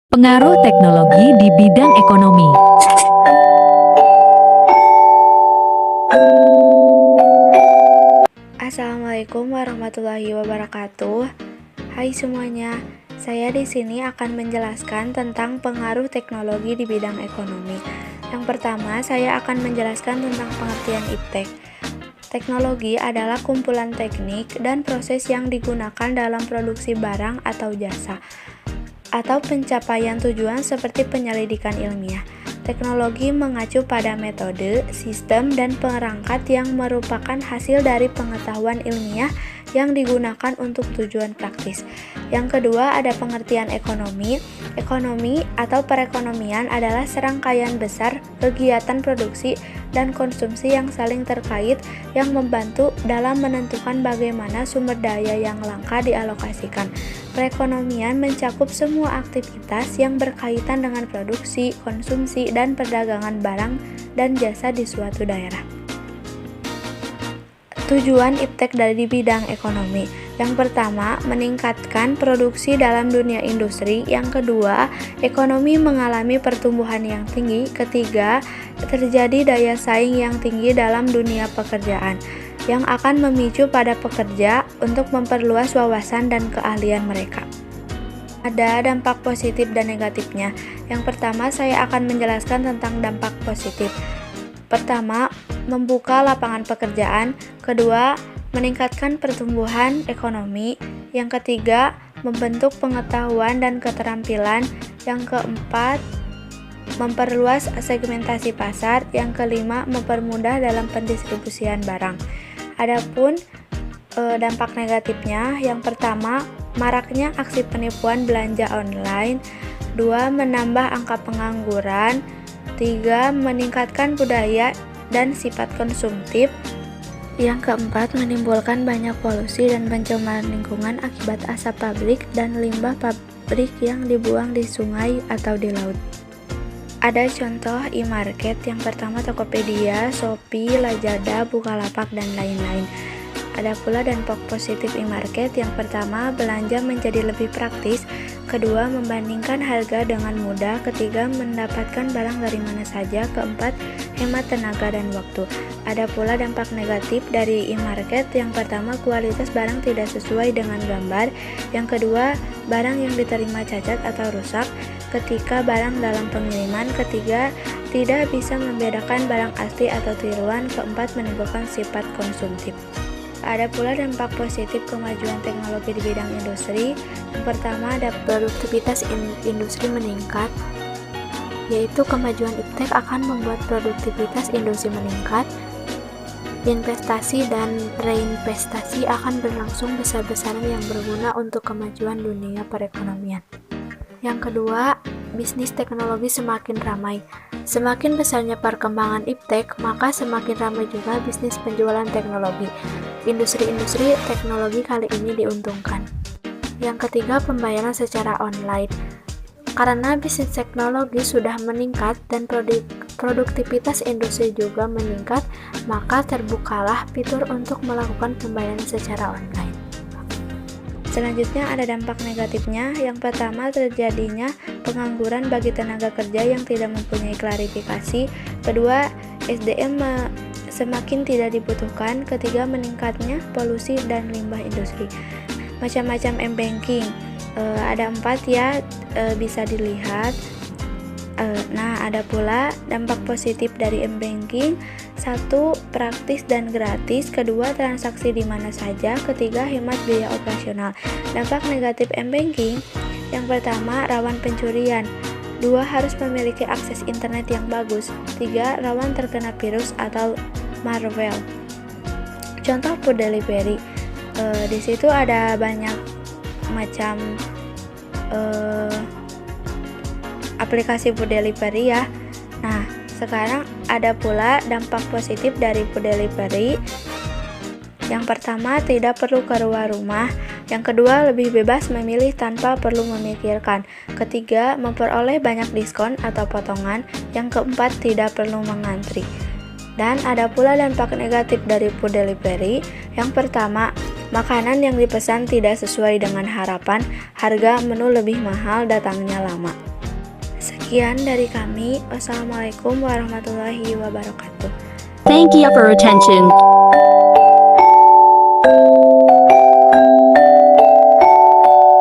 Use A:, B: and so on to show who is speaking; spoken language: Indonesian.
A: Pengaruh teknologi di bidang ekonomi.
B: Assalamualaikum warahmatullahi wabarakatuh. Hai semuanya, saya di sini akan menjelaskan tentang pengaruh teknologi di bidang ekonomi. Yang pertama, saya akan menjelaskan tentang pengertian iptek. Teknologi adalah kumpulan teknik dan proses yang digunakan dalam produksi barang atau jasa, atau pencapaian tujuan seperti penyelidikan ilmiah. Teknologi mengacu pada metode, sistem, dan perangkat yang merupakan hasil dari pengetahuan ilmiah yang digunakan untuk tujuan praktis. Yang kedua, ada pengertian ekonomi. Ekonomi atau perekonomian adalah serangkaian besar kegiatan produksi dan konsumsi yang saling terkait yang membantu dalam menentukan bagaimana sumber daya yang langka dialokasikan. Perekonomian mencakup semua aktivitas yang berkaitan dengan produksi, konsumsi, dan perdagangan barang dan jasa di suatu daerah. Tujuan iptek dari bidang ekonomi. Yang pertama, meningkatkan produksi dalam dunia industri. Yang kedua, ekonomi mengalami pertumbuhan yang tinggi. Ketiga, terjadi daya saing yang tinggi dalam dunia pekerjaan, yang akan memicu pada pekerja untuk memperluas wawasan dan keahlian mereka. Ada dampak positif dan negatifnya. Yang pertama, saya akan menjelaskan tentang dampak positif. Pertama, membuka lapangan pekerjaan. Kedua, meningkatkan pertumbuhan ekonomi. Yang ketiga, membentuk pengetahuan dan keterampilan. Yang keempat, memperluas segmentasi pasar. Yang kelima, mempermudah dalam pendistribusian barang. Adapun dampak negatifnya, yang pertama, maraknya aksi penipuan belanja online. Dua, menambah angka pengangguran. Tiga, meningkatkan budaya dan sifat konsumtif. Yang keempat, menimbulkan banyak polusi dan pencemaran lingkungan akibat asap pabrik dan limbah pabrik yang dibuang di sungai atau di laut. Ada contoh e-market. Yang pertama, Tokopedia, Shopee, Lazada, Bukalapak, dan lain-lain. Ada pula dampak positif e-market. Yang pertama, belanja menjadi lebih praktis. Kedua, membandingkan harga dengan mudah. Ketiga, mendapatkan barang dari mana saja. Keempat, hemat tenaga dan waktu. Ada pula dampak negatif dari e-market. Yang pertama, kualitas barang tidak sesuai dengan gambar. Yang kedua, barang yang diterima cacat atau rusak ketika barang dalam pengiriman. Ketiga, tidak bisa membedakan barang asli atau tiruan. Keempat, menimbulkan sifat konsumtif. Ada pula dampak positif kemajuan teknologi di bidang industri. Yang pertama, ada produktivitas industri meningkat, yaitu kemajuan iptek akan membuat produktivitas industri meningkat. Investasi dan reinvestasi akan berlangsung besar-besaran yang berguna untuk kemajuan dunia perekonomian. Yang kedua, bisnis teknologi semakin ramai. Semakin besarnya perkembangan iptek, maka semakin ramai juga bisnis penjualan teknologi. Industri-industri teknologi kali ini diuntungkan. Yang ketiga, pembayaran secara online. Karena bisnis teknologi sudah meningkat dan produktivitas industri juga meningkat, maka terbukalah fitur untuk melakukan pembayaran secara online. Selanjutnya ada dampak negatifnya. Yang pertama, terjadinya pengangguran bagi tenaga kerja yang tidak mempunyai klarifikasi. Kedua, SDM semakin tidak dibutuhkan. Ketiga, meningkatnya polusi dan limbah industri. Macam-macam m-banking, ada 4 ya, bisa dilihat. Nah, ada pula dampak positif dari m-banking. 1. Praktis dan gratis. Kedua, transaksi di mana saja. Ketiga, hemat biaya operasional. Dampak negatif m-banking. Yang pertama, rawan pencurian. 2. Harus memiliki akses internet yang bagus. 3. Rawan terkena virus atau malware. Contoh food delivery. Di situ ada banyak macam aplikasi food delivery ya. Nah, sekarang ada pula dampak positif dari food delivery. Yang pertama, tidak perlu keluar rumah. Yang kedua, lebih bebas memilih tanpa perlu memikirkan. Ketiga, memperoleh banyak diskon atau potongan. Yang keempat, tidak perlu mengantri. Dan ada pula dampak negatif dari food delivery. Yang pertama, makanan yang dipesan tidak sesuai dengan harapan, harga menu lebih mahal, datangnya lama. Sekian dari kami. Wassalamualaikum warahmatullahi wabarakatuh.
C: Thank you for attention.